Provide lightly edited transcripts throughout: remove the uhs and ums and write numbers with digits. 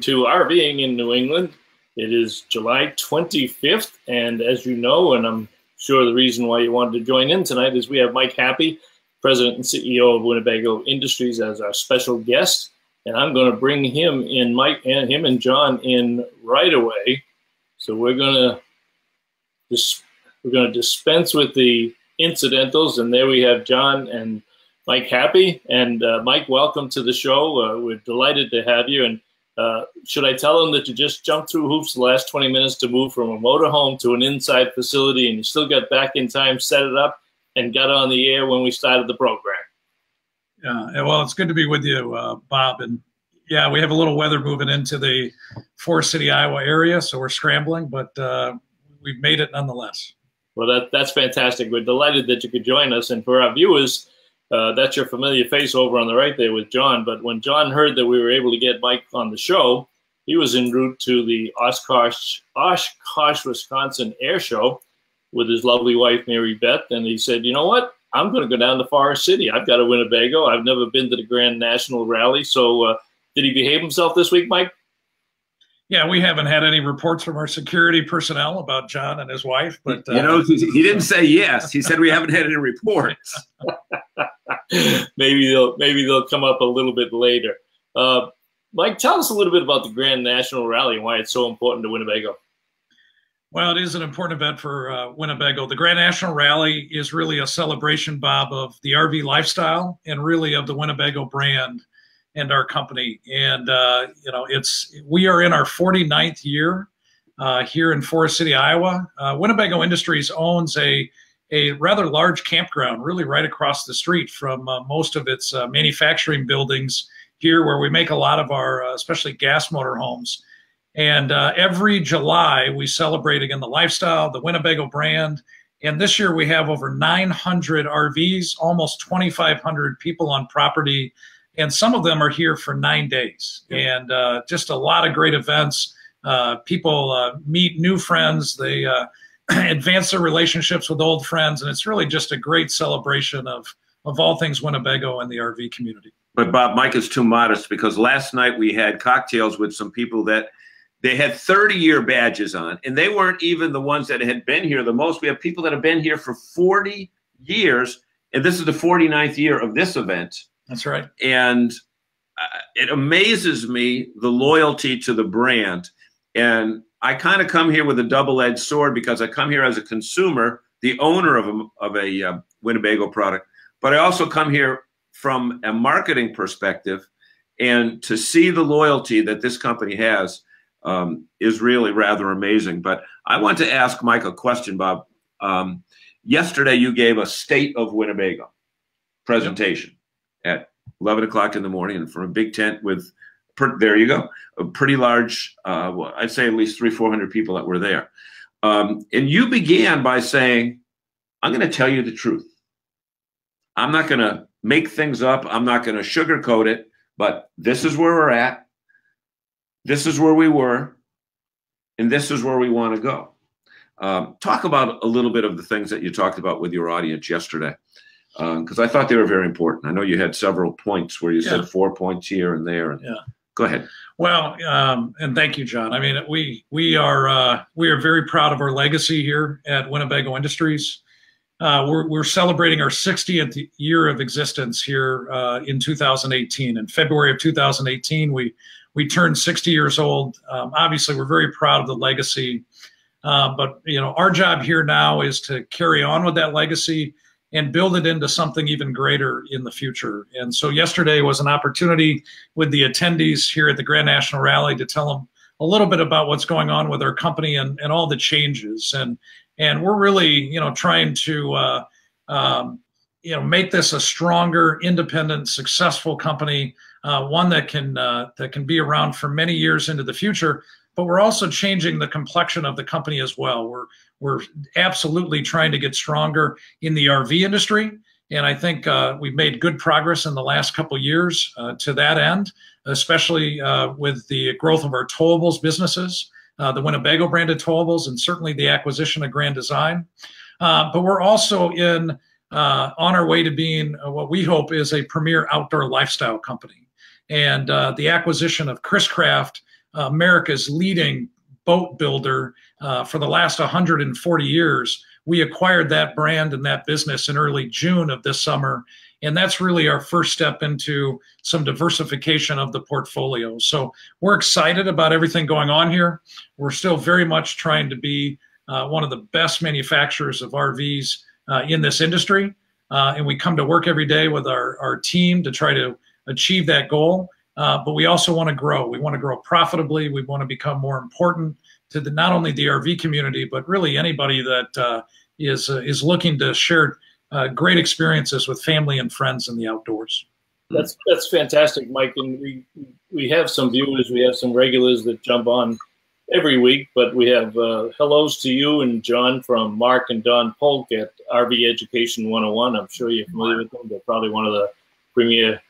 to RVing in New England. It is July 25th, and as you know, and I'm sure the reason why you wanted to join in tonight is we have Mike Happe, President and CEO of Winnebago Industries, as our special guest, and I'm going to bring him in, Mike, and him and John in right away. So we're going to dispense with the incidentals, and there we have John and Mike Happe. And Mike, welcome to the show. We're delighted to have you. And should I tell them that you just jumped through hoops the last 20 minutes to move from a motorhome to an inside facility, and you still got back in time, set it up, and got on the air when we started the program? Yeah, well, it's good to be with you, Bob. And yeah, we have a little weather moving into the Forest City, Iowa area, so we're scrambling, but we've made it nonetheless. Well, that's fantastic. We're delighted that you could join us. And for our viewers, that's your familiar face over on the right there with John. But when John heard that we were able to get Mike on the show, he was en route to the Oshkosh, Wisconsin Air Show with his lovely wife, Mary Beth. And he said, you know what? I'm going to go down to Forest City. I've got a Winnebago. I've never been to the Grand National Rally. So did he behave himself this week, Mike? Yeah, we haven't had any reports from our security personnel about John and his wife, but you know, he didn't say yes. He said we haven't had any reports. maybe they'll come up a little bit later. Mike, tell us a little bit about the Grand National Rally and why it's so important to Winnebago. Well, it is an important event for Winnebago. The Grand National Rally is really a celebration, Bob, of the RV lifestyle and really of the Winnebago brand and our company. And, you know, we are in our 49th year here in Forest City, Iowa. Winnebago Industries owns a rather large campground, really right across the street from most of its manufacturing buildings here, where we make a lot of our, especially gas motor homes. And every July, we celebrate again the lifestyle, the Winnebago brand. And this year we have over 900 RVs, almost 2,500 people on property. And some of them are here for 9 days. And just a lot of great events. People meet new friends. They advance their relationships with old friends. And it's really just a great celebration of all things Winnebago and the RV community. But Bob, Mike is too modest, because last night we had cocktails with some people that they had 30-year badges on, and they weren't even the ones that had been here the most. We have people that have been here for 40 years, and this is the 49th year of this event. That's right. And it amazes me, the loyalty to the brand. And I kind of come here with a double-edged sword, because I come here as a consumer, the owner of a Winnebago product, but I also come here from a marketing perspective, and to see the loyalty that this company has is really rather amazing. But I want to ask Mike a question, Bob. Yesterday you gave a State of Winnebago presentation at 11 o'clock in the morning, and from a big tent with, there you go, a pretty large, well, I'd say at least 300-400 people that were there. And you began by saying, I'm going to tell you the truth. I'm not going to make things up. I'm not going to sugarcoat it, but this is where we're at. This is where we were, and this is where we want to go. Talk about a little bit of the things that you talked about with your audience yesterday, because I thought they were very important. I know you had several points where you said 4 points here and there. And go ahead. Well, and thank you, John. I mean, we are very proud of our legacy here at Winnebago Industries. We're celebrating our 60th year of existence here in 2018. In February of 2018, we turned 60 years old. Obviously, we're very proud of the legacy. But, you know, our job here now is to carry on with that legacy and build it into something even greater in the future. And so yesterday was an opportunity with the attendees here at the Grand National Rally to tell them a little bit about what's going on with our company and all the changes. And we're really, you know, trying to, you know, make this a stronger, independent, successful company, one that can be around for many years into the future. But we're also changing the complexion of the company as well. We're absolutely trying to get stronger in the RV industry. And I think we've made good progress in the last couple of years to that end, especially with the growth of our towables businesses, the Winnebago branded towables, and certainly the acquisition of Grand Design. But we're also on our way to being what we hope is a premier outdoor lifestyle company. And the acquisition of Chris Craft America's leading boat builder for the last 140 years. We acquired that brand and that business in early June of this summer. And that's really our first step into some diversification of the portfolio. So we're excited about everything going on here. We're still very much trying to be one of the best manufacturers of RVs in this industry. And we come to work every day with our team to try to achieve that goal. But we also want to grow. We want to grow profitably. We want to become more important to not only the RV community, but really anybody that is looking to share great experiences with family and friends in the outdoors. That's fantastic, Mike. And we have some viewers, we have some regulars that jump on every week, but we have hellos to you and John from Mark and Don Polk at RV Education 101. I'm sure you're familiar with them. They're probably one of the premier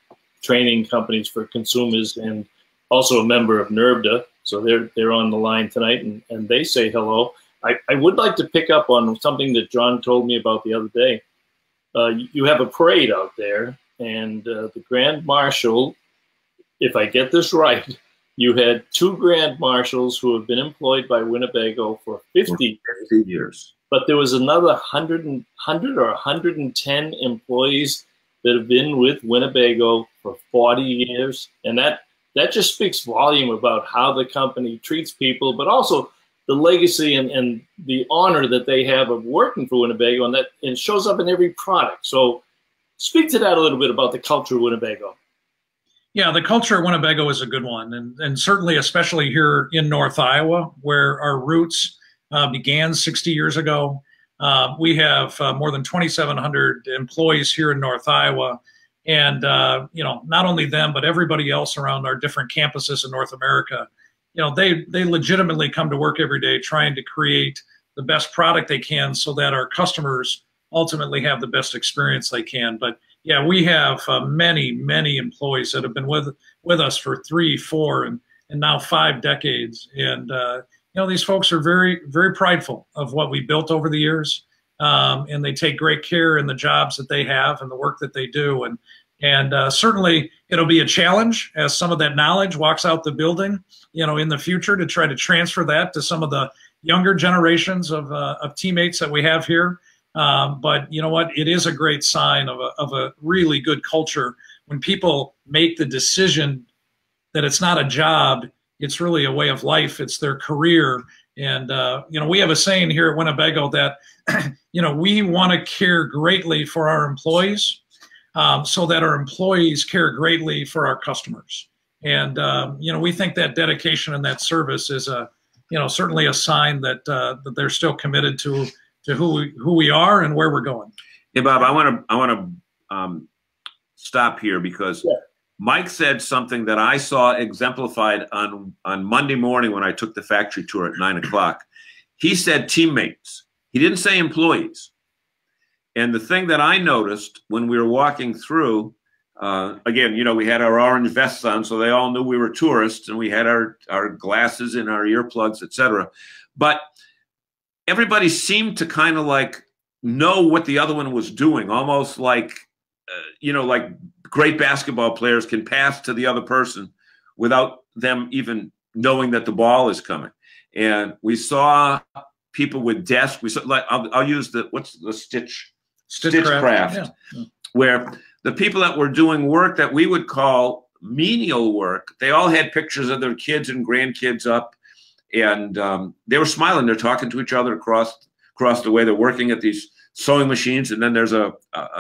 training companies for consumers and also a member of NERVDA. So they're on the line tonight and they say hello. I would like to pick up on something that John told me about the other day. You have a parade out there, and the Grand Marshal, if I get this right, you had 2 Grand Marshals who have been employed by Winnebago for 50 years. But there was another 100 or 110 employees that have been with Winnebago for 40 years. And that just speaks volume about how the company treats people, but also the legacy and the honor that they have of working for Winnebago, and that it shows up in every product. So speak to that a little bit about the culture of Winnebago. Yeah, the culture of Winnebago is a good one, and certainly especially here in North Iowa, where our roots began 60 years ago. We have more than 2,700 employees here in North Iowa, and not only them, but everybody else around our different campuses in North America. They legitimately come to work every day trying to create the best product they can so that our customers ultimately have the best experience they can. But yeah, we have many employees that have been with us for 3, 4, and now 5 decades. And these folks are very, very prideful of what we built over the years, and they take great care in the jobs that they have and the work that they do. And certainly it'll be a challenge as some of that knowledge walks out the building, in the future, to try to transfer that to some of the younger generations of teammates that we have here. But you know what? It is a great sign of a really good culture when people make the decision that it's not a job, it's really a way of life, it's their career. And, we have a saying here at Winnebago that, we want to care greatly for our employees so that our employees care greatly for our customers. And, we think that dedication and that service is certainly a sign that they're still committed to who we are and where we're going. Hey, Bob, I want to stop here because Mike said something that I saw exemplified on Monday morning when I took the factory tour at 9 o'clock. He said teammates. He didn't say employees. And the thing that I noticed when we were walking through, again, we had our orange vests on, so they all knew we were tourists, and we had our glasses and our earplugs, etc. But everybody seemed to kind of like know what the other one was doing, almost like, like great basketball players can pass to the other person without them even knowing that the ball is coming. And we saw people with desks. We saw, like, I'll use what's the Stitchcraft, where the people that were doing work that we would call menial work, they all had pictures of their kids and grandkids up, and they were smiling. They're talking to each other across the way. They're working at these sewing machines, and then there's a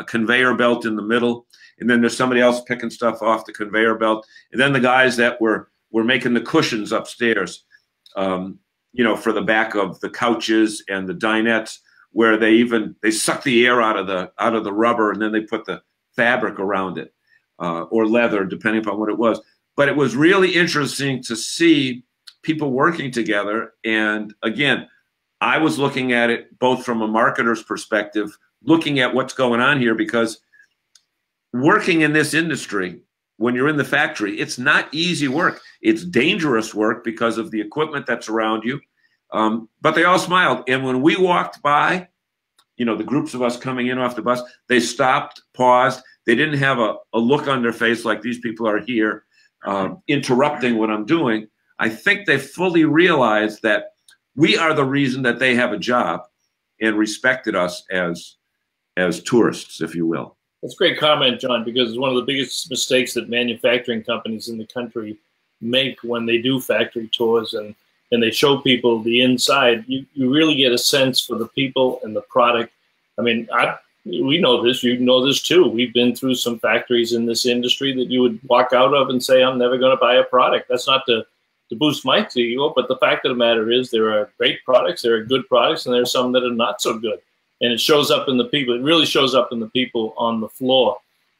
conveyor belt in the middle, and then there's somebody else picking stuff off the conveyor belt, and then the guys that were making the cushions upstairs, for the back of the couches and the dinettes, where they suck the air out of the rubber, and then they put the fabric around it, or leather, depending upon what it was. But it was really interesting to see people working together. And again, I was looking at it both from a marketer's perspective, looking at what's going on here, because working in this industry, when you're in the factory, it's not easy work. It's dangerous work because of the equipment that's around you. But they all smiled. And when we walked by, the groups of us coming in off the bus, they stopped, paused. They didn't have a look on their face like these people are here interrupting what I'm doing. I think they fully realized that we are the reason that they have a job and respected us as tourists, if you will. That's a great comment, John, because it's one of the biggest mistakes that manufacturing companies in the country make when they do factory tours and they show people the inside. You really get a sense for the people and the product. I mean, we know this. You know this too. We've been through some factories in this industry that you would walk out of and say, I'm never going to buy a product. That's not to boost my ego, but the fact of the matter is there are great products, there are good products, and there are some that are not so good. And it shows up in the people. It really shows up in the people on the floor.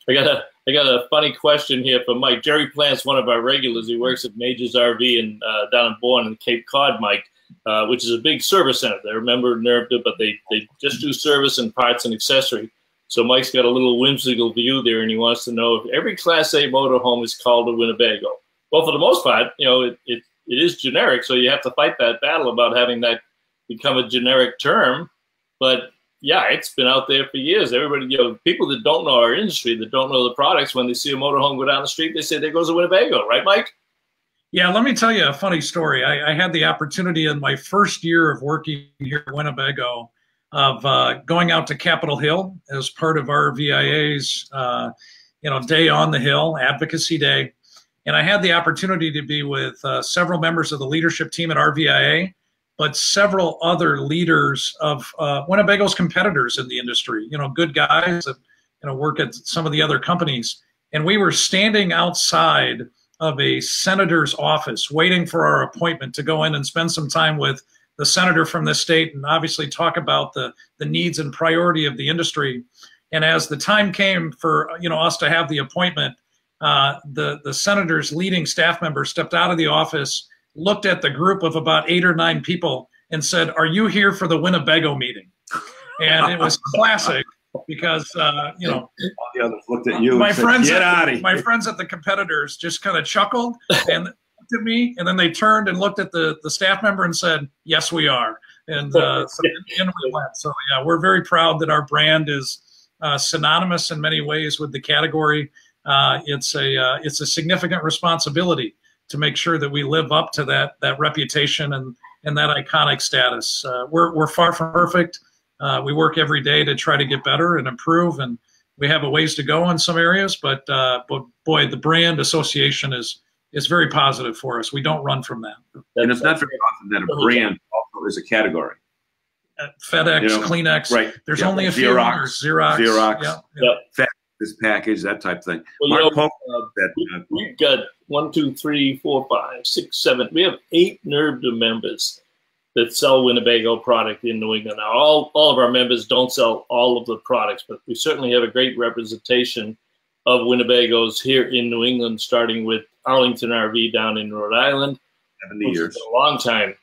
I got a funny question here for Mike. Jerry Plant's one of our regulars. He works at Major's RV and down in Bourne in Cape Cod, Mike, which is a big service center. They're a member of NERVDA, but they just do service and parts and accessory. So Mike's got a little whimsical view there, and he wants to know if every Class A motorhome is called a Winnebago. Well, for the most part, you know, it is generic, so you have to fight that battle about having that become a generic term. But yeah, it's been out there for years. Everybody, you know, people that don't know our industry, that don't know the products, when they see a motorhome go down the street, they say, there goes a Winnebago, right, Mike? Yeah, let me tell you a funny story. I had the opportunity in my first year of working here at Winnebago of going out to Capitol Hill as part of our VIA's, Day on the Hill, Advocacy Day. And I had the opportunity to be with several members of the leadership team at RVIA, but several other leaders of Winnebago's competitors in the industry, you know, good guys that, you know, work at some of the other companies. And we were standing outside of a senator's office waiting for our appointment to go in and spend some time with the senator from this state and obviously talk about the needs and priority of the industry. And as the time came for, you know, us to have the appointment, the senator's leading staff member stepped out of the office, looked at the group of about 8 or 9 people and said, "Are you here for the Winnebago meeting?" And it was classic because, all the others looked at you my and said, friends, "Get out of here." My friends at the competitors just kind of chuckled and looked at me, and then they turned and looked at the staff member and said, "Yes, we are." And so in we went. So yeah, we're very proud that our brand is synonymous in many ways with the category. It's a significant responsibility to make sure that we live up to that reputation and that iconic status. We're far from perfect. We work every day to try to get better and improve, and we have a ways to go in some areas. But boy, the brand association is very positive for us. We don't run from that. And it's not very often that a brand also is a category. FedEx, Kleenex, right? There's only a few others. Xerox. FedEx package, that type of thing. Well, we've got 1, 2, 3, 4, 5, 6, 7. We have 8 NERVDA members that sell Winnebago product in New England. Now, all of our members don't sell all of the products, but we certainly have a great representation of Winnebagos here in New England, starting with Arlington RV down in Rhode Island. 70 years. A long time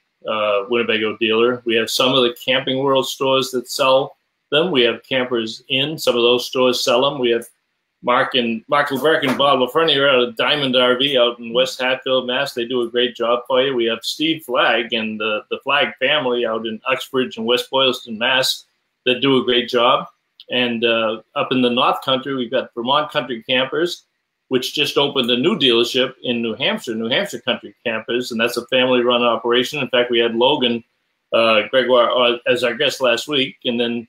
Winnebago dealer. We have some of the Camping World stores that sell them. We have Campers Inn. Some of those stores sell them. We have Mark LeBrecq and Bob LaFernier out of Diamond RV out in West Hatfield, Mass. They do a great job for you. We have Steve Flagg and the Flagg family out in Uxbridge and West Boylston, Mass. that do a great job. And up in the North Country, we've got Vermont Country Campers, which just opened a new dealership in New Hampshire Country Campers, and that's a family-run operation. In fact, we had Logan Gregoire as our guest last week, and then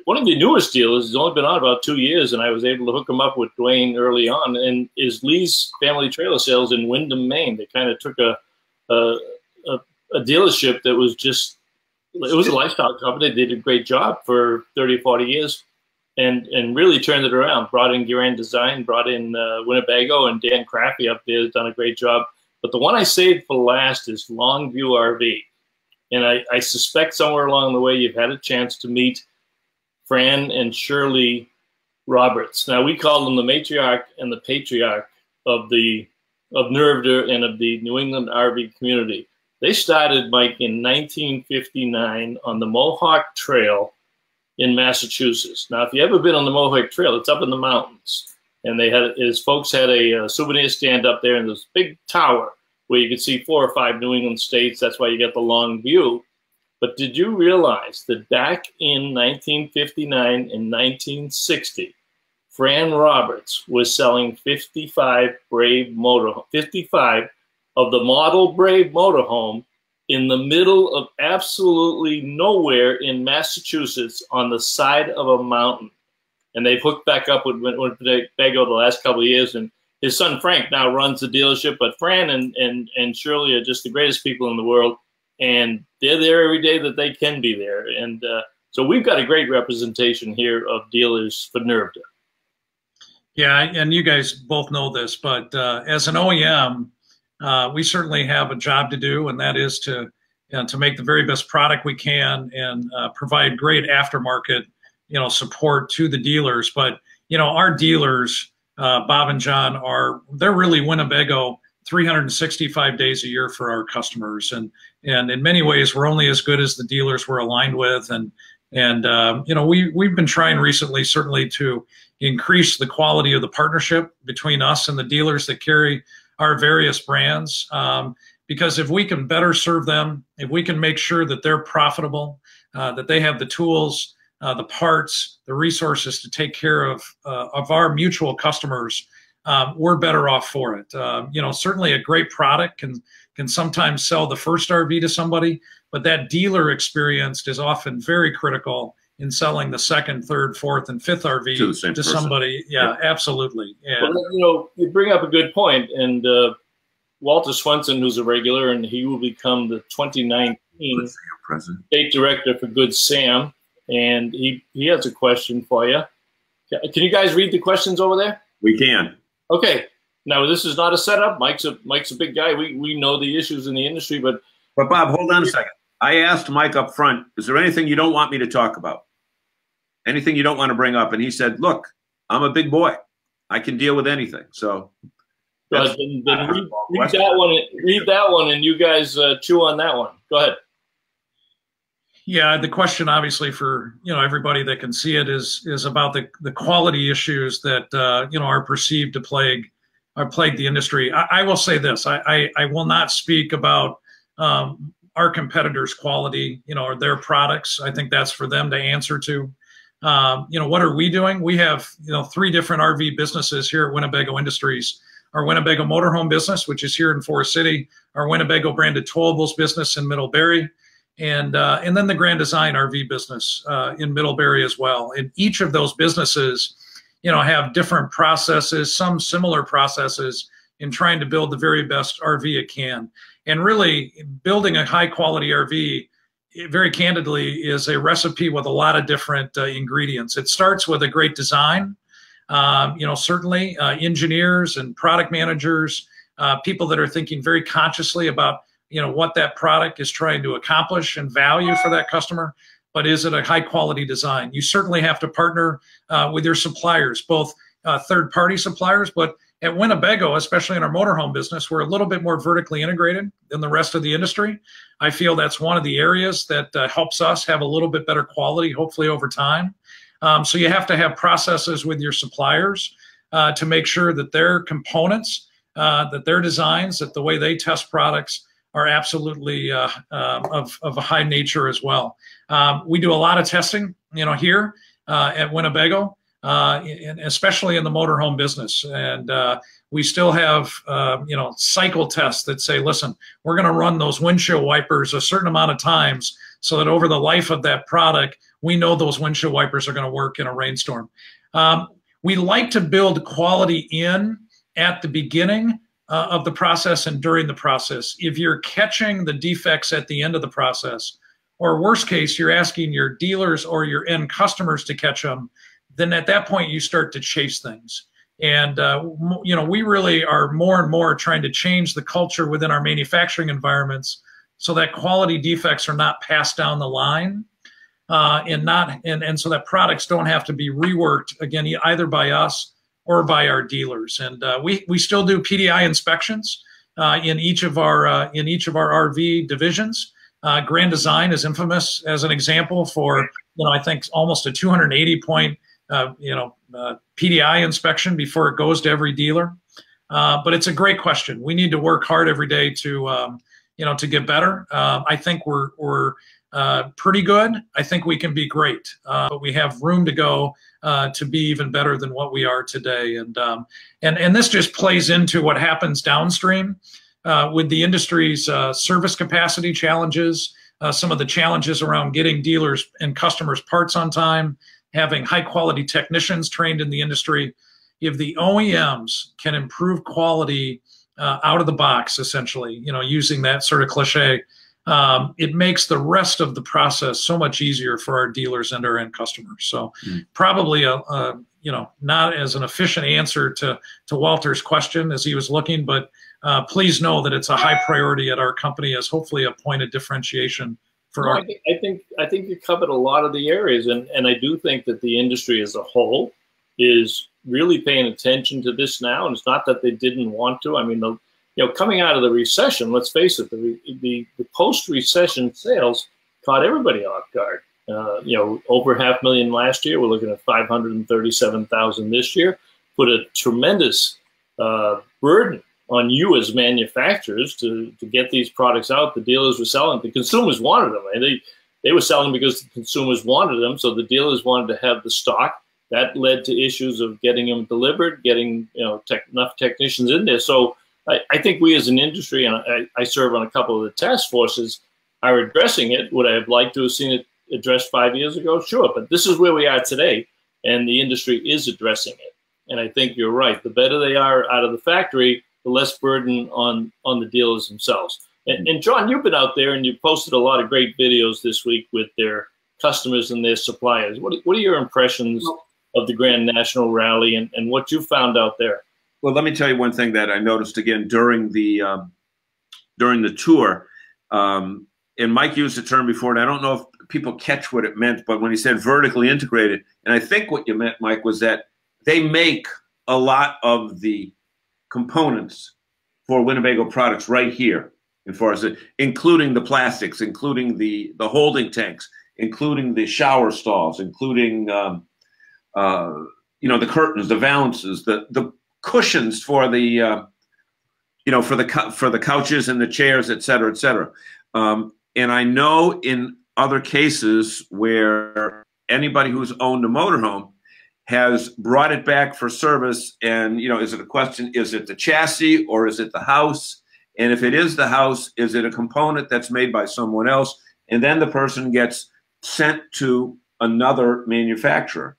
one of the newest dealers has only been on about 2 years, and I was able to hook him up with Dwayne early on, and is Lee's Family Trailer Sales in Windham, Maine. They kind of took a dealership that was just, it was a lifestyle company. They did a great job for 30 or 40 years and really turned it around, brought in Grand Design, brought in Winnebago, and Dan Craffey up there has done a great job. But the one I saved for last is Longview RV. And I suspect somewhere along the way you've had a chance to meet Fran and Shirley Roberts. Now, we call them the matriarch and the patriarch of NERVDA and of the New England RV community. They started, Mike, in 1959 on the Mohawk Trail in Massachusetts. Now, if you've ever been on the Mohawk Trail, it's up in the mountains. And his folks had a souvenir stand up there in this big tower where you could see 4 or 5 New England states. That's why you get the long view. But did you realize that back in 1959 and 1960, Fran Roberts was selling 55 Brave of the model Brave motorhome in the middle of absolutely nowhere in Massachusetts on the side of a mountain. And they've hooked back up with Winnebago the last couple of years. And his son Frank now runs the dealership. But Fran and Shirley are just the greatest people in the world. And they're there every day that they can be there. And so we've got a great representation here of dealers for NERVDA. Yeah, and you guys both know this, but as an OEM, we certainly have a job to do, and that is to make the very best product we can and provide great aftermarket, support to the dealers. But our dealers, Bob and John, they're really Winnebago 365 days a year for our customers, and in many ways we're only as good as the dealers we're aligned with, and we've been trying recently certainly to increase the quality of the partnership between us and the dealers that carry our various brands, because if we can better serve them, if we can make sure that they're profitable, that they have the tools, the parts, the resources to take care of our mutual customers, we're better off for it. Certainly a great product can sometimes sell the first RV to somebody, but that dealer experience is often very critical in selling the second, third, fourth, and fifth RV to somebody. Yeah, absolutely. And, well, you bring up a good point. And Walter Swenson, who's a regular, and he will become the 2019 state director for Good Sam. And he has a question for you. Can you guys read the questions over there? We can. Okay. Now, this is not a setup. Mike's a big guy. We know the issues in the industry, but Bob, hold on a second. I asked Mike up front, is there anything you don't want me to talk about? Anything you don't want to bring up? And he said, look, I'm a big boy. I can deal with anything. So then read that one, and you guys chew on that one. Go ahead. Yeah, the question obviously for everybody that can see it is about the quality issues that are perceived to plague the industry. I will say this: I will not speak about our competitors' quality, or their products. I think that's for them to answer to. What are we doing? We have, 3 different RV businesses here at Winnebago Industries. Our Winnebago motorhome business, which is here in Forest City, our Winnebago branded towables business in Middlebury, and then the Grand Design RV business in Middlebury as well. And each of those businesses, have different processes, some similar processes in trying to build the very best RV it can. And really, building a high quality RV, very candidly, is a recipe with a lot of different ingredients. It starts with a great design. Certainly engineers and product managers, people that are thinking very consciously about, what that product is trying to accomplish and value for that customer. But is it a high quality design? You certainly have to partner with your suppliers, both third party suppliers, but at Winnebago, especially in our motorhome business, we're a little bit more vertically integrated than the rest of the industry. I feel that's one of the areas that helps us have a little bit better quality, hopefully over time. So you have to have processes with your suppliers to make sure that their components, that their designs, that the way they test products are absolutely of a high nature as well. We do a lot of testing, here at Winnebago. And especially in the motorhome business. And we still have, cycle tests that say, listen, we're going to run those windshield wipers a certain amount of times so that over the life of that product, we know those windshield wipers are going to work in a rainstorm. We like to build quality in at the beginning of the process and during the process. If you're catching the defects at the end of the process, or worst case, you're asking your dealers or your end customers to catch them, then at that point you start to chase things. And, we really are more and more trying to change the culture within our manufacturing environments so that quality defects are not passed down the line and so that products don't have to be reworked again, either by us or by our dealers. And we still do PDI inspections in each of our RV divisions. Grand Design is infamous as an example for, I think almost a 280 point PDI inspection before it goes to every dealer. But it's a great question. We need to work hard every day to get better. I think we're pretty good. I think we can be great, but we have room to go to be even better than what we are today. And this just plays into what happens downstream. with the industry's service capacity challenges, some of the challenges around getting dealers and customers parts on time, having high quality technicians trained in the industry. If the OEMs can improve quality out of the box, essentially, using that sort of cliche, it makes the rest of the process so much easier for our dealers and our end customers. So probably not as an efficient answer to Walter's question as he was looking, but please know that it's a high priority at our company as hopefully a point of differentiation for our. I think you covered a lot of the areas, and I do think that the industry as a whole is really paying attention to this now. And it's not that they didn't want to. I mean, coming out of the recession, let's face it, the post-recession sales caught everybody off guard. Over 500,000 last year. We're looking at 537,000 this year. Put a tremendous burden on you as manufacturers to get these products out. The dealers were selling. The consumers wanted them. And they were selling because the consumers wanted them. So the dealers wanted to have the stock. That led to issues of getting them delivered, getting enough technicians in there. So I think we as an industry, and I serve on a couple of the task forces, are addressing it. Would I have liked to have seen it addressed 5 years ago? Sure, but this is where we are today, and the industry is addressing it. And I think you're right. The better they are out of the factory, the less burden on the dealers themselves. And John, you've been out there and you posted a lot of great videos this week with their customers and their suppliers. What are your impressions of the Grand National Rally and what you found out there? Well, let me tell you one thing that I noticed again during the tour. And Mike used the term before, and I don't know if people catch what it meant, but when he said vertically integrated, and I think what you meant, Mike, was that they make a lot of the components for Winnebago products right here, as far as including the plastics, including the holding tanks, including the shower stalls, including the curtains, the valances, the cushions for the for the couches and the chairs, et cetera, et cetera. And I know in other cases where anybody who's owned a motorhome has brought it back for service, and is it a question? Is it the chassis or is it the house? And if it is the house, is it a component that's made by someone else? And then the person gets sent to another manufacturer.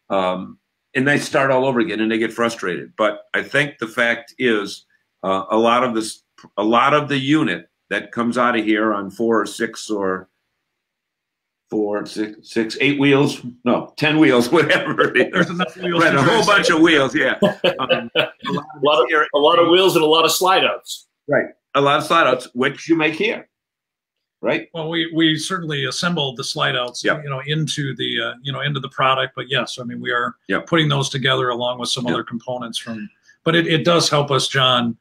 And they start all over again and they get frustrated. But I think the fact is a lot of the unit that comes out of here on 4 or 6 or 8 wheels, no, 10 wheels, whatever it is. There's enough wheels. Right, a whole bunch of wheels, yeah. A lot of wheels and a lot of slide outs. Right, a lot of slide outs, which you make here. Right. Well, we certainly assembled the slide outs, into the into the product. But yes, I mean we are putting those together along with some other components from. But it does help us, John.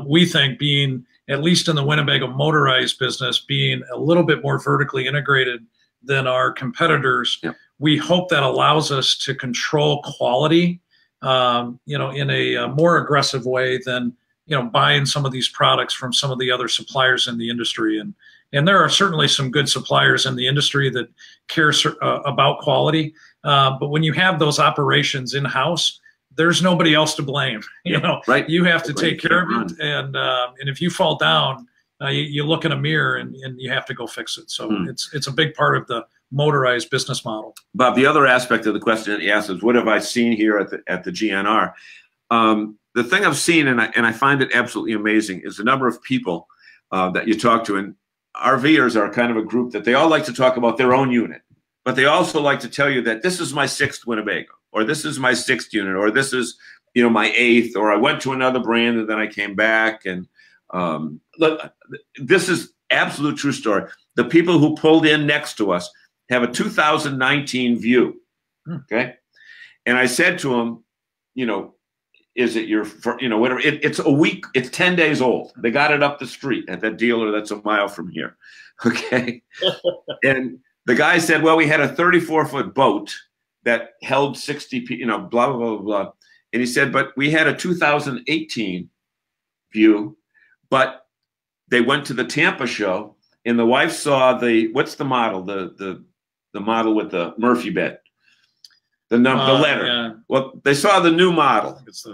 We think being at least in the Winnebago motorized business, being a little bit more vertically integrated than our competitors, we hope that allows us to control quality, in a more aggressive way than buying some of these products from some of the other suppliers in the industry. And there are certainly some good suppliers in the industry that care about quality. But when you have those operations in-house, there's nobody else to blame. Right. You have to take care of it. And if you fall down, you look in a mirror and you have to go fix it. So it's a big part of the motorized business model. Bob, the other aspect of the question that you asked is, what have I seen here at the GNR? The thing I've seen, and I find it absolutely amazing, is the number of people that you talk to. And RVers are kind of a group that they all like to talk about their own unit, but they also like to tell you that this is my 6th Winnebago, or this is my 6th unit, or this is my 8th, or I went to another brand and then I came back. And look, this is absolute true story. The people who pulled in next to us have a 2019 View, okay? And I said to them, is it your, whatever, it's a week, it's 10 days old. They got it up the street at that dealer that's a mile from here, okay? And the guy said, well, we had a 34-foot boat that held 60 people, blah, blah, blah, blah. And he said, but we had a 2018 View, but they went to the Tampa show and the wife saw what's the model? The model with the Murphy bed. The letter. Yeah. Well, they saw the new model. It's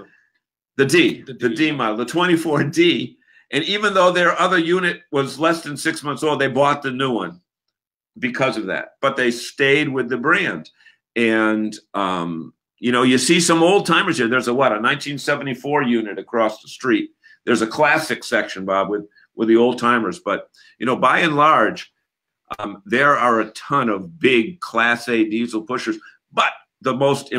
the D model, the 24D, And even though their other unit was less than 6 months old, they bought the new one because of that. But they stayed with the brand. And, you know, you see some old timers here. There's a 1974 unit across the street. There's a classic section, Bob, with the old timers. But, you know, by and large, there are a ton of big Class A diesel pushers. But the most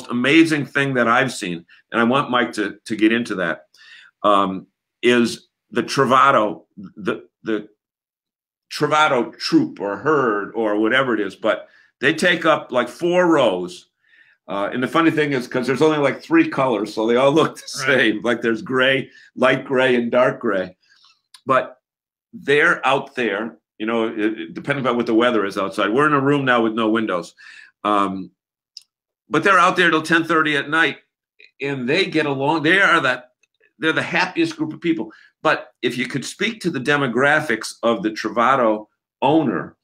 amazing thing that I've seen, and I want Mike to get into that, is the Travato, the Travato troop or herd or whatever it is. But they take up like 4 rows. And the funny thing is, because there's only like 3 colors, so they all look the same. Right. Like there's gray, light gray, and dark gray. But they're out there, you know, depending on what the weather is outside. We're in a room now with no windows. But they're out there till 10:30 at night, and they get along. They're the happiest group of people. But if you could speak to the demographics of the Travato owner,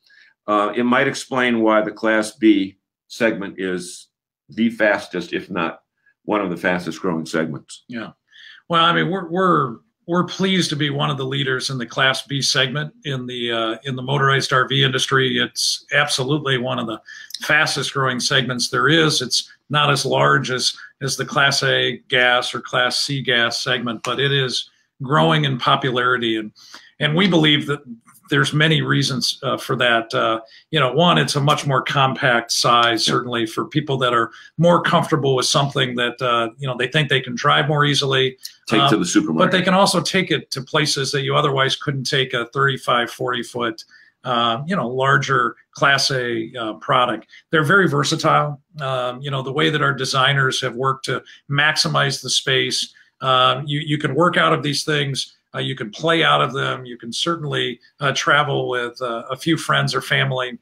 it might explain why the Class B segment is the fastest, if not one of the fastest growing segments. Yeah. Well, I mean, we're pleased to be one of the leaders in the Class B segment in the motorized RV industry. It's absolutely one of the fastest growing segments there is. It's not as large as the Class A gas or Class C gas segment, but it is growing in popularity. And we believe that there's many reasons for that. You know, one, it's a much more compact size, certainly for people that are more comfortable with something that, you know, they think they can drive more easily. Take to the supermarket. But they can also take it to places that you otherwise couldn't take a 35, 40-foot, you know, larger Class A product. They're very versatile. You know, the way that our designers have worked to maximize the space, you can work out of these things. You can play out of them. You can certainly travel with a few friends or family.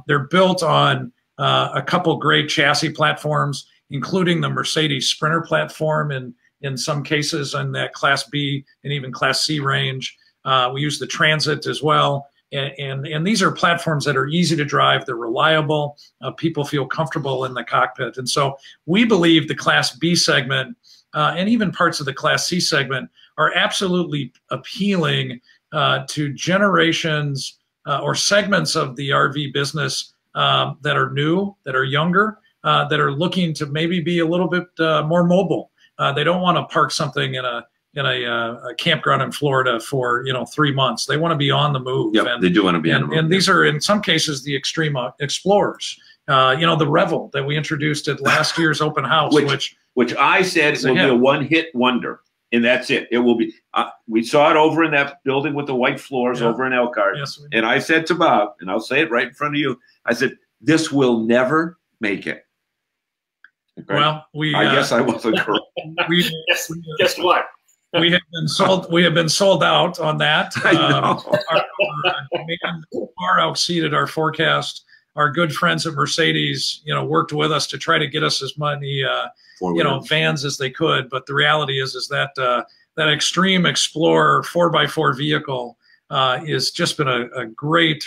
They're built on a couple great chassis platforms, including the Mercedes Sprinter platform in some cases in that Class B and even Class C range. We use the Transit as well. And these are platforms that are easy to drive. They're reliable. People feel comfortable in the cockpit. And so we believe the Class B segment and even parts of the Class C segment are absolutely appealing to generations or segments of the RV business that are new, that are younger, that are looking to maybe be a little bit more mobile. They don't want to park something in a campground in Florida for 3 months. They want to be on the move. Yep, they do want to be on the move. And these are in some cases the extreme explorers. The Revel that we introduced at last year's open house, which I said will be a one-hit wonder, and that's it. It will be. We saw it over in that building with the white floors over in Elkhart, and I said to Bob, and I'll say it right in front of you, I said, this will never make it. Okay? Well, I guess I wasn't correct. Guess what? We have been sold out on that. Our demand far exceeded our forecast. Our good friends at Mercedes, worked with us to try to get us as many, vans as they could. But the reality is that that Extreme Explorer 4x4 vehicle has just been a great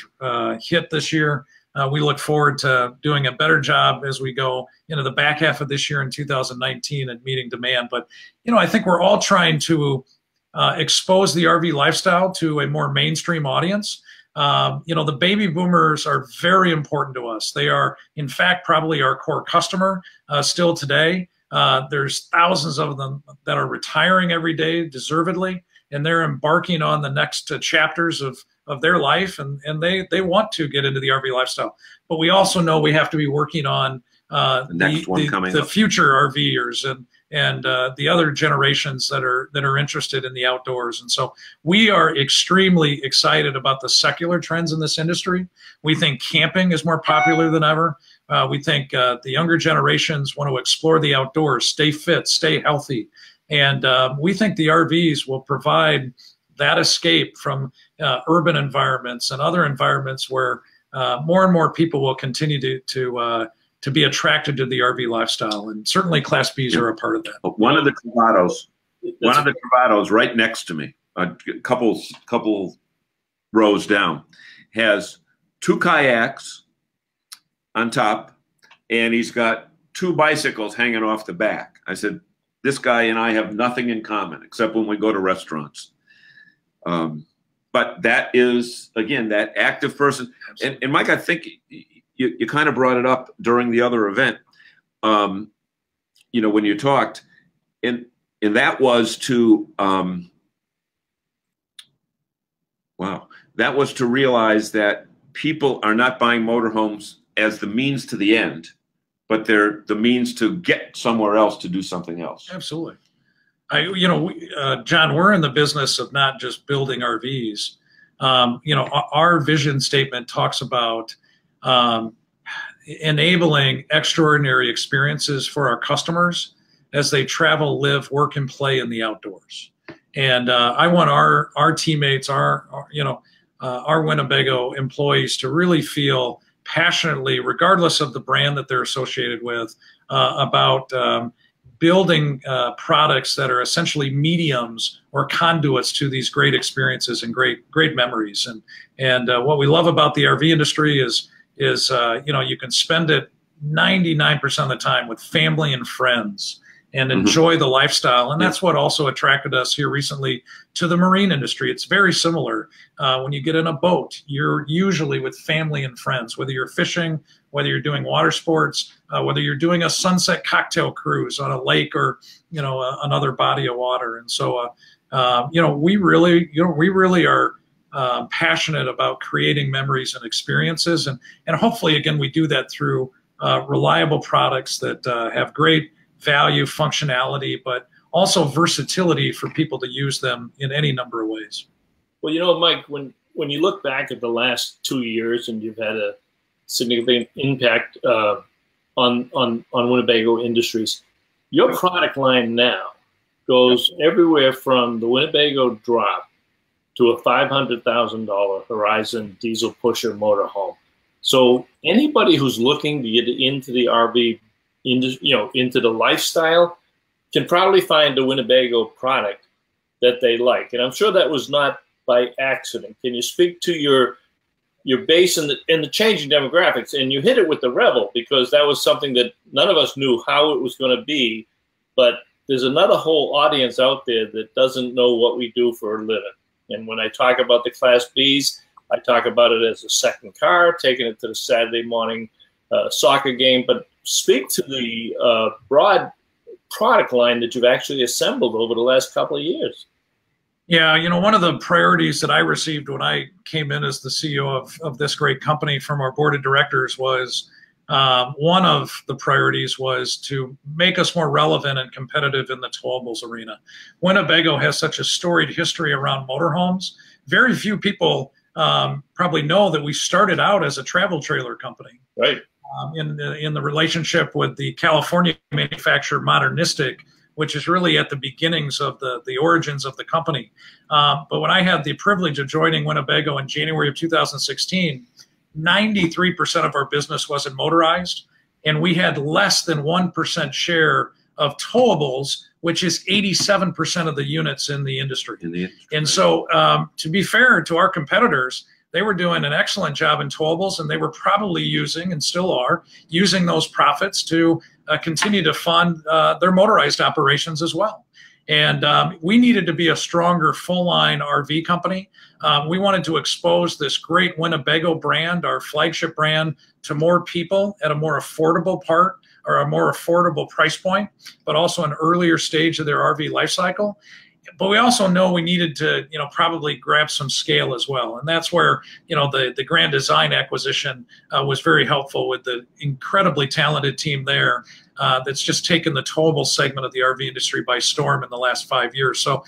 hit this year. We look forward to doing a better job as we go into the back half of this year in 2019 and meeting demand. But, I think we're all trying to expose the RV lifestyle to a more mainstream audience. The baby boomers are very important to us. They are, in fact, probably our core customer still today. There's thousands of them that are retiring every day, deservedly, and they're embarking on the next chapters of their life, and they want to get into the RV lifestyle. But we also know we have to be working on the future RVers and the other generations that are interested in the outdoors. And so we are extremely excited about the secular trends in this industry. We think camping is more popular than ever. We think the younger generations want to explore the outdoors, stay fit, stay healthy. And we think the RVs will provide that escape from urban environments and other environments where more and more people will continue to be attracted to the RV lifestyle, and certainly Class Bs are a part of that. One of the Travatos right next to me, a couple rows down, has 2 kayaks on top, and he's got 2 bicycles hanging off the back. I said, this guy and I have nothing in common except when we go to restaurants. But that is, again, that active person. And Mike, I think you kind of brought it up during the other event, you know, when you talked, and that was to, wow, that was to realize that people are not buying motorhomes as the means to the end, but they're the means to get somewhere else to do something else. Absolutely. You know, John, we're in the business of not just building RVs. You know, our vision statement talks about enabling extraordinary experiences for our customers as they travel, live, work, and play in the outdoors. And I want our teammates, our Winnebago employees to really feel passionately, regardless of the brand that they're associated with, about building products that are essentially mediums or conduits to these great experiences and great memories. And what we love about the RV industry is you know, you can spend it 99% of the time with family and friends and enjoy the lifestyle. And that's what also attracted us here recently to the marine industry. It's very similar. When you get in a boat, you're usually with family and friends, whether you're fishing, whether you're doing water sports, whether you're doing a sunset cocktail cruise on a lake or, you know, another body of water. And so, you know, we really are passionate about creating memories and experiences. And hopefully, again, we do that through reliable products that have great value, functionality, but also versatility for people to use them in any number of ways. Well, you know, Mike, when you look back at the last 2 years and you've had a significant impact on Winnebago Industries, your product line now goes everywhere from the Winnebago Drop to a $500,000 Horizon diesel pusher motorhome. So anybody who's looking to get into the RV into the lifestyle can probably find a Winnebago product that they like. And I'm sure that was not by accident. Can you speak to your base and the changing demographics? And you hit it with the Rebel, because that was something that none of us knew how it was going to be. But there's another whole audience out there that doesn't know what we do for a living. And when I talk about the Class Bs, I talk about it as a second car, taking it to the Saturday morning soccer game. But speak to the broad product line that you've actually assembled over the last couple of years. Yeah, you know, one of the priorities that I received when I came in as the CEO of this great company from our board of directors was one of the priorities was to make us more relevant and competitive in the towables arena. Winnebago has such a storied history around motorhomes. Very few people probably know that we started out as a travel trailer company. Right. In the relationship with the California manufacturer Modernistic, which is really at the beginnings of the origins of the company. But when I had the privilege of joining Winnebago in January of 2016, 93% of our business wasn't motorized, and we had less than 1% share of towables, which is 87% of the units in the industry. And so to be fair to our competitors, they were doing an excellent job in towables, and they were probably using, and still are, using those profits to continue to fund their motorized operations as well. And we needed to be a stronger full-line RV company. We wanted to expose this great Winnebago brand, our flagship brand, to more people at a more affordable part or a more affordable price point, but also an earlier stage of their RV life cycle. But we also know we needed to, you know, probably grab some scale as well. And that's where, you know, the Grand Design acquisition was very helpful with the incredibly talented team there that's just taken the towable segment of the RV industry by storm in the last 5 years. So,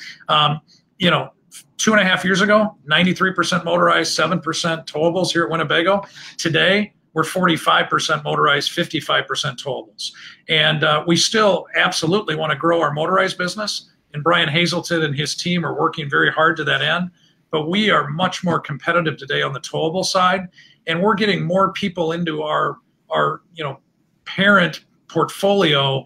you know, 2.5 years ago, 93% motorized, 7% towables here at Winnebago. Today, we're 45% motorized, 55% towables. And we still absolutely want to grow our motorized business. And Brian Hazelton and his team are working very hard to that end. But we are much more competitive today on the towable side. And we're getting more people into our you know, parent portfolio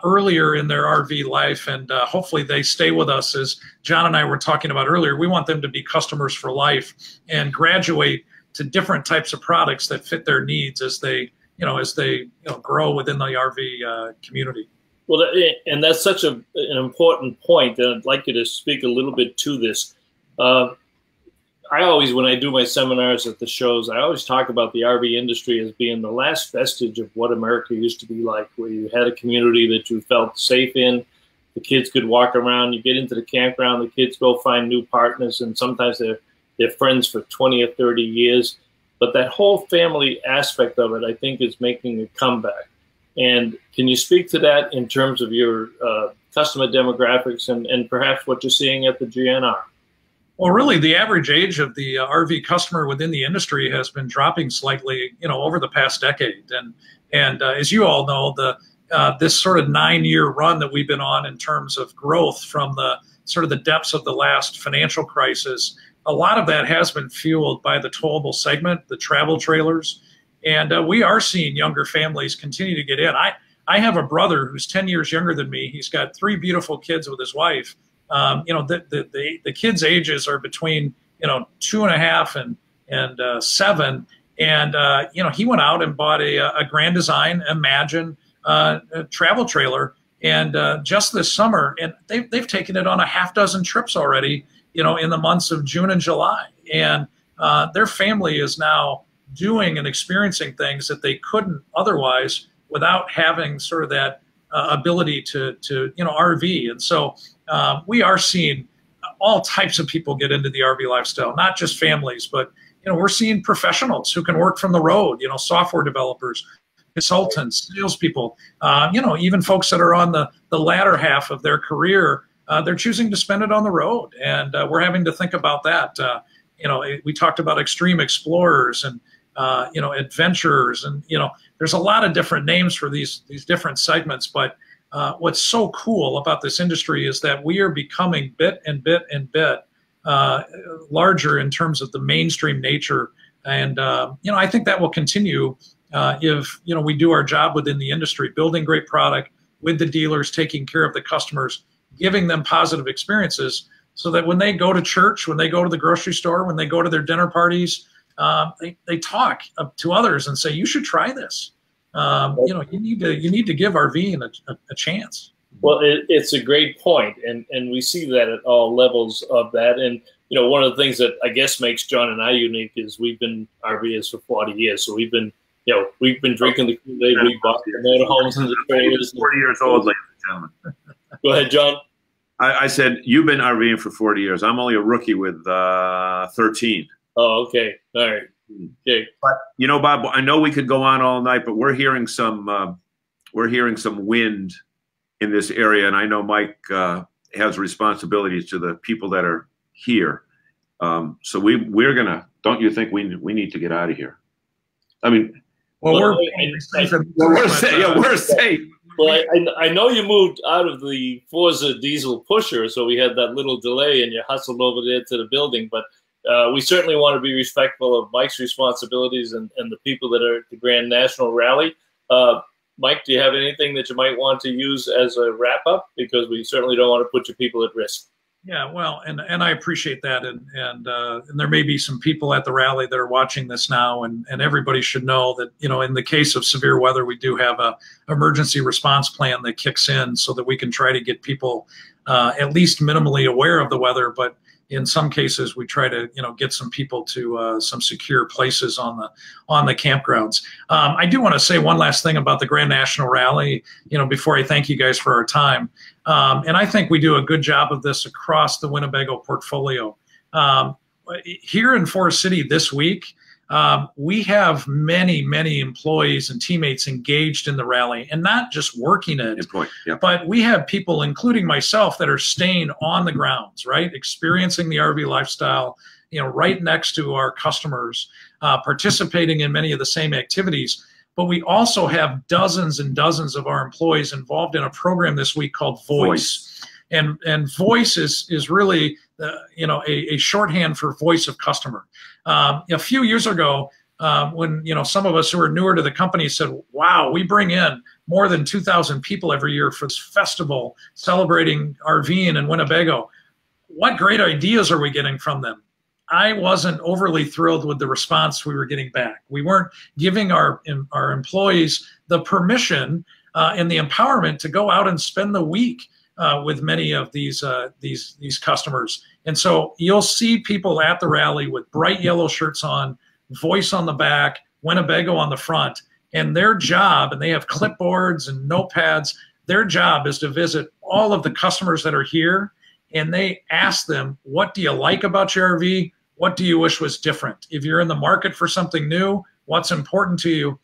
earlier in their RV life. And hopefully they stay with us. As John and I were talking about earlier, we want them to be customers for life and graduate to different types of products that fit their needs as they grow within the RV community. Well, and that's such an important point, and I'd like you to speak a little bit to this. I always, when I do my seminars at the shows, I always talk about the RV industry as being the last vestige of what America used to be like, where you had a community that you felt safe in. The kids could walk around. You get into the campground, the kids go find new partners, and sometimes they're friends for 20 or 30 years. But that whole family aspect of it, I think, is making a comeback. And can you speak to that in terms of your customer demographics and perhaps what you're seeing at the GNR? Well, really, the average age of the RV customer within the industry has been dropping slightly, over the past decade. And as you all know, this sort of 9-year run that we've been on in terms of growth from the sort of the depths of the last financial crisis, a lot of that has been fueled by the towable segment, the travel trailers, and we are seeing younger families continue to get in. I have a brother who's 10 years younger than me. He's got 3 beautiful kids with his wife. The kids' ages are between 2.5 and 7, and he went out and bought a Grand Design Imagine travel trailer, and just this summer, and they've taken it on a half dozen trips already, in the months of June and July, and their family is now doing and experiencing things that they couldn't otherwise without having sort of that ability to RV. And so we are seeing all types of people get into the RV lifestyle, not just families, but we're seeing professionals who can work from the road, software developers, consultants, salespeople, even folks that are on the latter half of their career, they're choosing to spend it on the road. And we're having to think about that. We talked about extreme explorers and adventurers, and there's a lot of different names for these different segments. But what's so cool about this industry is that we are becoming bit larger in terms of the mainstream nature, and I think that will continue if we do our job within the industry, building great product with the dealers, taking care of the customers, giving them positive experiences, so that when they go to church, when they go to the grocery store, when they go to their dinner parties, they talk to others and say, you should try this. You need to give RVing a chance. Well, it's a great point, and we see that at all levels of that. And one of the things that I guess makes John and I unique is we've been RVers for 40 years, so we've been drinking the Kool-Aid, we bought the motorhomes and the trailers. 40 years old, ladies and gentlemen. Go ahead, John. I said you've been RVing for 40 years. I'm only a rookie with 13. Oh, okay. All right. Okay. But Bob, I know we could go on all night, but we're hearing some wind in this area, and I know Mike has responsibilities to the people that are here. So we're gonna. Don't you think we need to get out of here? I mean, we're safe. Well, I know you moved out of the Forza diesel pusher, so we had that little delay, and you hustled over there to the building. But we certainly want to be respectful of Mike's responsibilities and the people that are at the Grand National Rally. Mike, do you have anything that you might want to use as a wrap-up? Because we certainly don't want to put your people at risk. Yeah, well, and I appreciate that, and there may be some people at the rally that are watching this now, and everybody should know that in the case of severe weather, we do have a emergency response plan that kicks in so that we can try to get people at least minimally aware of the weather, but in some cases we try to get some people to some secure places on the campgrounds. I do want to say one last thing about the Grand National Rally, before I thank you guys for our time. And I think we do a good job of this across the Winnebago portfolio. Here in Forest City this week, we have many employees and teammates engaged in the rally, and not just working it, but we have people, including myself, that are staying on the grounds, right? Experiencing the RV lifestyle, right next to our customers, participating in many of the same activities. But we also have dozens and dozens of our employees involved in a program this week called Voice. And Voice is really a shorthand for voice of customer. A few years ago, when some of us who are newer to the company said, "Wow, we bring in more than 2,000 people every year for this festival celebrating RVing in Winnebago. What great ideas are we getting from them?" I wasn't overly thrilled with the response we were getting back. We weren't giving our employees the permission and the empowerment to go out and spend the week with many of these customers. And so you'll see people at the rally with bright yellow shirts on, voice on the back, Winnebago on the front, and their job, and they have clipboards and notepads, their job is to visit all of the customers that are here, and they ask them, what do you like about your RV? What do you wish was different? If you're in the market for something new, what's important to you?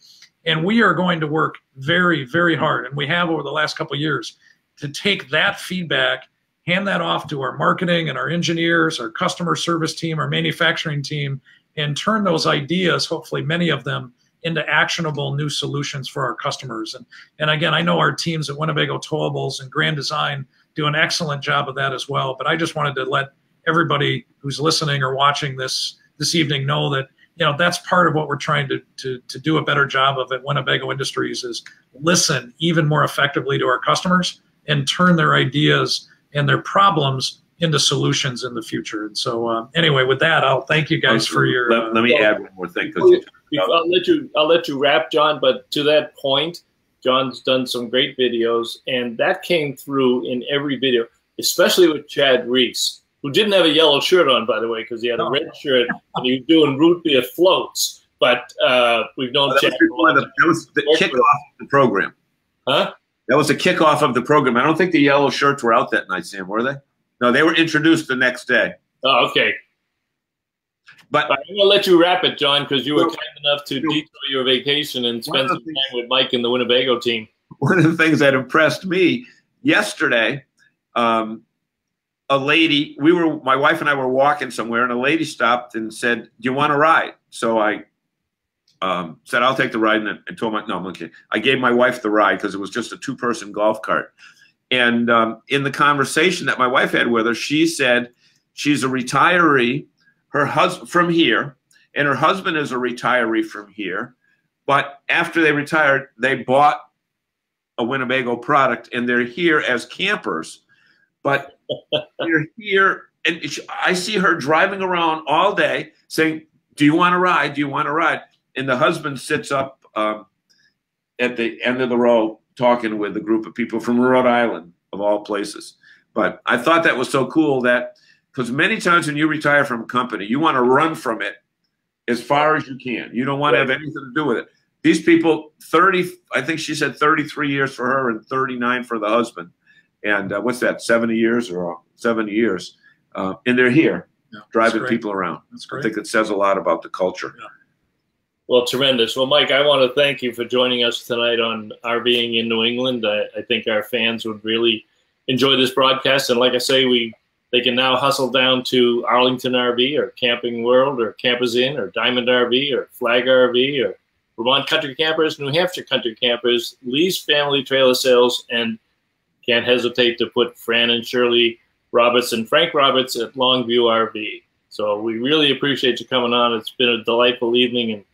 And we are going to work very, very hard, and we have over the last couple of years, to take that feedback, hand that off to our marketing and our engineers, our customer service team, our manufacturing team, and turn those ideas, hopefully many of them, into actionable new solutions for our customers. And again, I know our teams at Winnebago Towables and Grand Design do an excellent job of that as well. But I just wanted to let everybody who's listening or watching this evening know that, you know, that's part of what we're trying to do a better job of at Winnebago Industries, is listen even more effectively to our customers and turn their ideas and their problems into solutions in the future. And so anyway, with that, I'll thank you guys for your. Let me add one more thing. I'll let you wrap, John. But to that point, John's done some great videos, and that came through in every video, especially with Chad Reese, who didn't have a yellow shirt on, by the way, because he had a red shirt and he was doing root beer floats. But we've known Chad. That was the kickoff of the program. Huh? That was the kickoff of the program. I don't think the yellow shirts were out that night, Sam, were they? No, they were introduced the next day. Oh, okay. But I'm going to let you wrap it, John, because you were kind enough to detour your vacation and spend some time with Mike and the Winnebago team. One of the things that impressed me yesterday, a lady, my wife and I were walking somewhere, and a lady stopped and said, "Do you want to ride?" So I said, "I'll take the ride," and told my, no, I'm okay. I gave my wife the ride because it was just a 2-person golf cart. And in the conversation that my wife had with her, she said she's a retiree, her husband from here, and her husband is a retiree from here. But after they retired, they bought a Winnebago product, and they're here as campers. But they're here, and I see her driving around all day saying, "Do you want to ride? Do you want to ride?" And the husband sits up at the end of the row talking with a group of people from Rhode Island, of all places. But I thought that was so cool, that because many times when you retire from a company, you want to run from it as far as you can. You don't want to have anything to do with it. These people, 30, I think she said 33 years for her and 39 for the husband. And what's that, 70 years or 70 years? And they're here driving people around. That's great. I think it says a lot about the culture. Yeah. Well, tremendous. Well, Mike, I want to thank you for joining us tonight on RVing in New England. I think our fans would really enjoy this broadcast. And like I say, they can now hustle down to Arlington RV or Camping World or Campers Inn or Diamond RV or Flag RV or Vermont Country Campers, New Hampshire Country Campers, Lee's Family Trailer Sales, and can't hesitate to put Fran and Shirley Roberts and Frank Roberts at Longview RV. So we really appreciate you coming on. It's been a delightful evening, and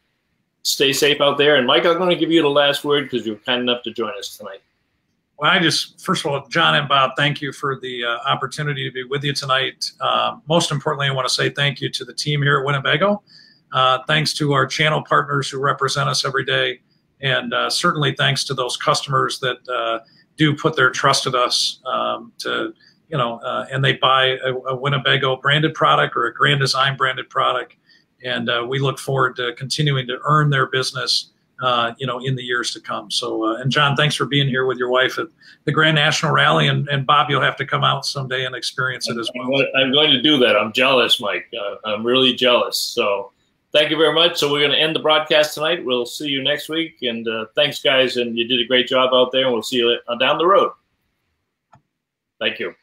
stay safe out there. And Mike, I'm going to give you the last word because you were kind enough to join us tonight. Well, first of all, John and Bob, thank you for the opportunity to be with you tonight. Most importantly, I want to say thank you to the team here at Winnebago. Thanks to our channel partners who represent us every day. And certainly thanks to those customers that do put their trust in us and they buy a Winnebago branded product or a Grand Design branded product. And we look forward to continuing to earn their business, in the years to come. So, and John, thanks for being here with your wife at the Grand National Rally. And Bob, you'll have to come out someday and experience it as well. I'm going to do that. I'm jealous, Mike. I'm really jealous. So thank you very much. So we're going to end the broadcast tonight. We'll see you next week. And thanks, guys. And you did a great job out there. And we'll see you down the road. Thank you.